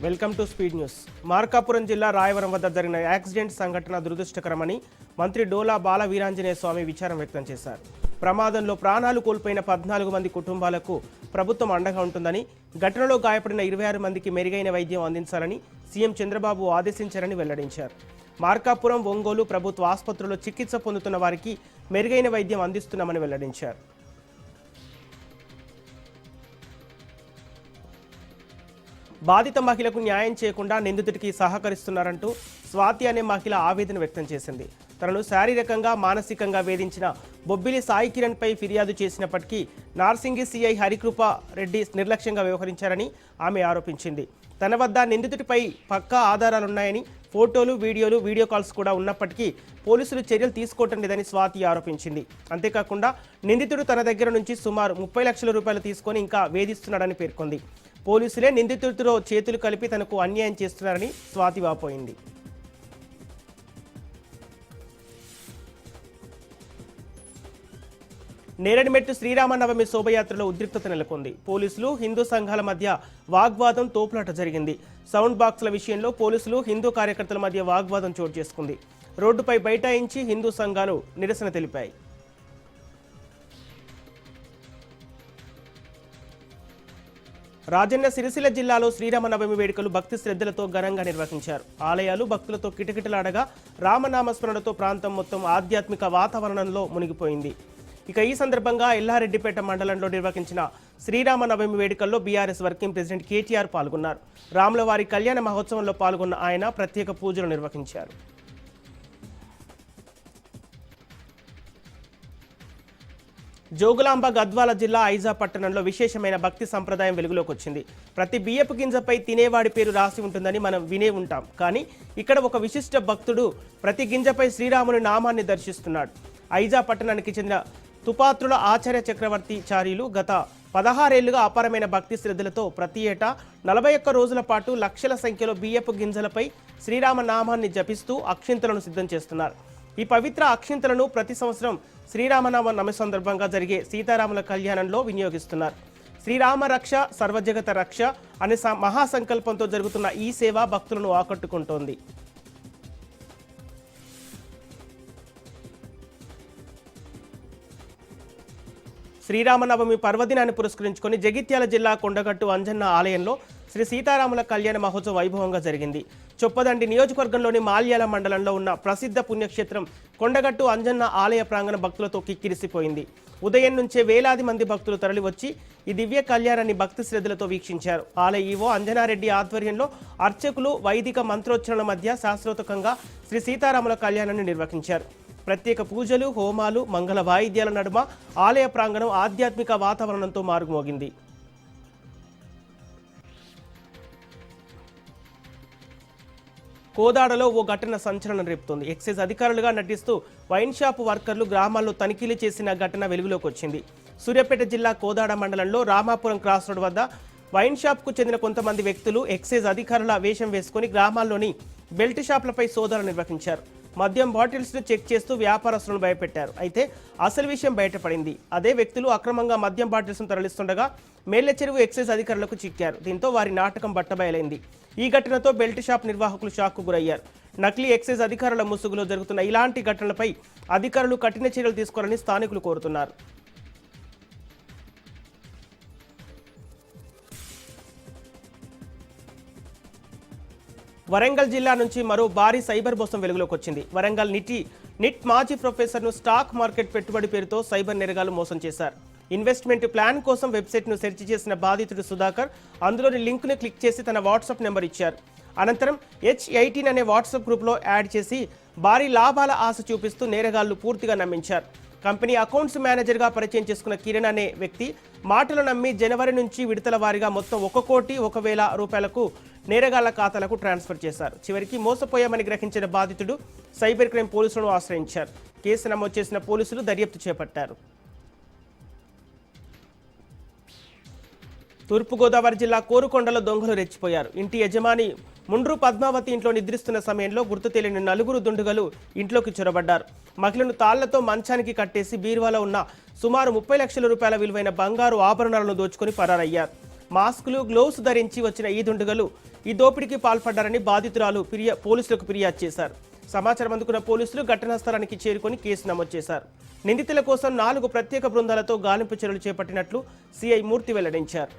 Welcome to speed news. Markapuram జిల్లా రాయవరం వద్ద జరిగిన యాక్సిడెంట్ సంఘటన దురదృష్టకరమని మంత్రి డోలా బాల వీరాంజనేయ స్వామి విచారం వ్యక్తం చేశారు. ప్రమాదంలో ప్రాణాలు కోల్పోయిన 14 మంది కుటుంబాలకు ప్రభుత్వం అండగా ఉంటుందని, ఘటనలో గాయపడిన 26 మందికి మెరుగైన వైద్యం అందించాలని సీఎం చంద్రబాబు ఆదేశించారని వెల్లడించారు. మార్కాపురం, ఒంగోలు ప్రభుత్వ ఆసుపత్రుల్లో చికిత్స పొందుతున్న వారికి మెరుగైన వైద్యం అందిస్తున్నామని వెల్లడించారు. బాధిత మహిళకు న్యాయం చేయకుండా నిందితుడికి సహకరిస్తున్నారంటూ స్వాతి అనే మహిళ ఆవేదన వ్యక్తం చేసింది. తనను శారీరకంగా, మానసికంగా వేధించిన బొబ్బిలి సాయి కిరణ్పై ఫిర్యాదు చేసినప్పటికీ నార్సింగి సీఐ హరికృపా రెడ్డి నిర్లక్ష్యంగా వ్యవహరించారని ఆమె ఆరోపించింది. తన వద్ద నిందితుడిపై పక్కా ఆధారాలున్నాయని, ఫోటోలు, వీడియో కాల్స్ కూడా ఉన్నప్పటికీ పోలీసులు చర్యలు తీసుకోవటం లేదని స్వాతి ఆరోపించింది. అంతేకాకుండా నిందితుడు తన దగ్గర నుంచి సుమారు 30 లక్షల రూపాయలు తీసుకొని ఇంకా వేధిస్తున్నాడని పేర్కొంది. పోలీసులే నిందితుడితో చేతులు కలిపి తనకు అన్యాయం చేస్తున్నారని స్వాతి వాపోయింది. నేరడిమెట్టు శ్రీరామనవమి శోభయాత్రలో ఉద్రిక్తత నెలకొంది. పోలీసులు, హిందూ సంఘాల మధ్య వాగ్వాదం, తోపులాట జరిగింది. సౌండ్ బాక్సుల విషయంలో పోలీసులు, హిందూ కార్యకర్తల మధ్య వాగ్వాదం చోటు చేసుకుంది. రోడ్డుపై బైఠాయించి హిందూ సంఘాలు నిరసన తెలిపాయి. రాజన్న సిరిసిల్ల జిల్లాలో శ్రీరామనవమి వేడుకలు భక్తి శ్రద్ధలతో ఘనంగా నిర్వహించారు. ఆలయాలు భక్తులతో కిటకిటలాడగా రామనామస్మరణతో ప్రాంతం మొత్తం ఆధ్యాత్మిక వాతావరణంలో మునిగిపోయింది. ఇక ఈ సందర్భంగా ఎల్లారెడ్డిపేట మండలంలో నిర్వహించిన శ్రీరామనవమి వేడుకల్లో బీఆర్ఎస్ వర్కింగ్ ప్రెసిడెంట్ కేటీఆర్ పాల్గొన్నారు. రాములవారి కళ్యాణ మహోత్సవంలో పాల్గొన్న ఆయన ప్రత్యేక పూజలు నిర్వహించారు. జోగులాంబ గద్వాల జిల్లా ఐజా పట్టణంలో విశేషమైన భక్తి సంప్రదాయం వెలుగులోకి వచ్చింది. ప్రతి బియ్యపు గింజపై తినేవాడి పేరు రాసి ఉంటుందని మనం వినే ఉంటాం. కానీ ఇక్కడ ఒక విశిష్ట భక్తుడు ప్రతి గింజపై శ్రీరాముని నామాన్ని దర్శిస్తున్నాడు. ఐజా పట్టణానికి చెందిన తుపాత్రుల ఆచార్య చక్రవర్తి చార్యులు గత 16 ఏళ్లుగా అపారమైన భక్తి శ్రద్ధలతో ప్రతి ఏటా 41 రోజుల పాటు లక్షల సంఖ్యలో బియ్యపు గింజలపై శ్రీరామ నామాన్ని జపిస్తూ అక్షింతలను సిద్ధం చేస్తున్నారు. ఈ పవిత్ర అక్షింతలను ప్రతి సంవత్సరం శ్రీరామనవమి సందర్భంగా జరిగే సీతారాముల కళ్యాణంలో వినియోగిస్తున్నారు. శ్రీరామ రక్ష, సర్వజగత రక్ష అనే మహాసంకల్పంతో జరుగుతున్న ఈ సేవ భక్తులను ఆకట్టుకుంటోంది. శ్రీరామనవమి పర్వదినాన్ని పురస్కరించుకొని జగిత్యాల జిల్లా కొండగట్టు అంజన్న ఆలయంలో శ్రీ సీతారాముల కళ్యాణ మహోత్సవం వైభవంగా జరిగింది. చొప్పదండి నియోజకవర్గంలోని మాల్యాల మండలంలో ఉన్న ప్రసిద్ధ పుణ్యక్షేత్రం కొండగట్టు అంజన్న ఆలయ ప్రాంగణ భక్తులతో కిక్కిరిసిపోయింది. ఉదయం నుంచే వేలాది మంది భక్తులు తరలివచ్చి ఈ దివ్య కళ్యాణాన్ని భక్తి శ్రద్ధలతో వీక్షించారు. ఆలయ ఈవో అంజనారెడ్డి ఆధ్వర్యంలో అర్చకులు వైదిక మంత్రోచ్చరణ మధ్య శాస్త్రోక్తంగా శ్రీ సీతారాముల కళ్యాణాన్ని నిర్వహించారు. ప్రత్యేక పూజలు, హోమాలు, మంగళ వాయిద్యాల నడుమ ఆలయ ప్రాంగణం ఆధ్యాత్మిక వాతావరణంతో మారుమోగింది. కోదాడలో ఓ ఘటన సంచలనం రేపుతోంది. ఎక్సైజ్ అధికారులుగా నటిస్తూ వైన్ షాప్ వర్కర్లు గ్రామాల్లో తనిఖీలు చేసిన ఘటన వెలుగులోకి వచ్చింది. సూర్యాపేట జిల్లా కోదాడ మండలంలో రామాపురం క్రాస్ రోడ్ వద్ద వైన్ షాప్కు చెందిన కొంతమంది వ్యక్తులు ఎక్సైజ్ అధికారుల వేషం వేసుకుని గ్రామాల్లోని బెల్ట్ షాపులపై సోదాలు నిర్వహించారు. మద్యం బాటిల్స్ను చెక్ చేస్తూ వ్యాపారస్తులను భయపెట్టారు. అయితే అసలు విషయం బయటపడింది. అదే వ్యక్తులు అక్రమంగా మద్యం బాటిల్స్ను తరలిస్తుండగా మేళ్ల చెరువు ఎక్సైజ్ అధికారులకు చిక్కారు. దీంతో వారి నాటకం బట్టబయలైంది. ఈ ఘటనతో బెల్ట్ షాప్ నిర్వాహకులు షాక్కు గురయ్యారు. నకిలీ ఎక్సైజ్ అధికారుల ముసుగులో జరుగుతున్న ఇలాంటి ఘటనలపై అధికారులు కఠిన చర్యలు తీసుకోవాలని స్థానికులు కోరుతున్నారు. వరంగల్ జిల్లా నుంచి మరో భారీ సైబర్ మోసం వెలుగులోకి వచ్చింది. వరంగల్ నిట్ మాజీ ప్రొఫెసర్ను స్టాక్ మార్కెట్ పెట్టుబడి పేరుతో సైబర్ నేరగాళ్లు మోసం చేశారు. ఇన్వెస్ట్మెంట్ ప్లాన్ కోసం వెబ్సైట్ను సెర్చ్ చేసిన బాధితుడు సుధాకర్ అందులోని లింక్ను క్లిక్ చేసి తన వాట్సాప్ నెంబర్ ఇచ్చారు. అనంతరం H18 అనే వాట్సాప్ గ్రూప్లో యాడ్ చేసి భారీ లాభాల ఆశ చూపిస్తూ నేరగాళ్లు పూర్తిగా నమ్మించారు. కంపెనీ అకౌంట్స్ మేనేజర్గా పరిచయం చేసుకున్న కిరణ్ అనే వ్యక్తి మాటలు నమ్మి జనవరి నుంచి విడతల వారీగా మొత్తం 1,01,00,000 రూపాయలకు నేరగాళ్ల ఖాతాలకు ట్రాన్స్ఫర్ చేశారు. చివరికి మోసపోయామని గ్రహించిన బాధితుడు సైబర్ క్రైమ్ పోలీసులను ఆశ్రయించారు. కేసు నమోదు చేసిన పోలీసులు దర్యాప్తు చేపట్టారు. తూర్పుగోదావరి జిల్లా కోరుకొండలో దొంగలు రెచ్చిపోయారు. ఇంటి యజమాని ముండ్రు పద్మావతి ఇంట్లో నిద్రిస్తున్న సమయంలో గుర్తు తెలియని 4 దుండగులు ఇంట్లోకి చొరబడ్డారు. మహిళను తాళ్లతో మంచానికి కట్టేసి బీరువాలో ఉన్న సుమారు 30 లక్షల రూపాయల విలువైన బంగారు ఆభరణాలను దోచుకొని పరారయ్యారు. మాస్కులు, గ్లోవ్స్ ధరించి వచ్చిన ఈ దుండగులు ఈ దోపిడీకి పాల్పడ్డారని బాధితురాలు పోలీసులకు ఫిర్యాదు చేశారు. సమాచారం అందుకున్న పోలీసులు ఘటనా స్థలానికి చేరుకొని కేసు నమోదు చేశారు. నిందితుల కోసం 4 ప్రత్యేక బృందాలతో గాలింపు చర్యలు చేపట్టినట్లు సిఐ మూర్తి వెల్లడించారు.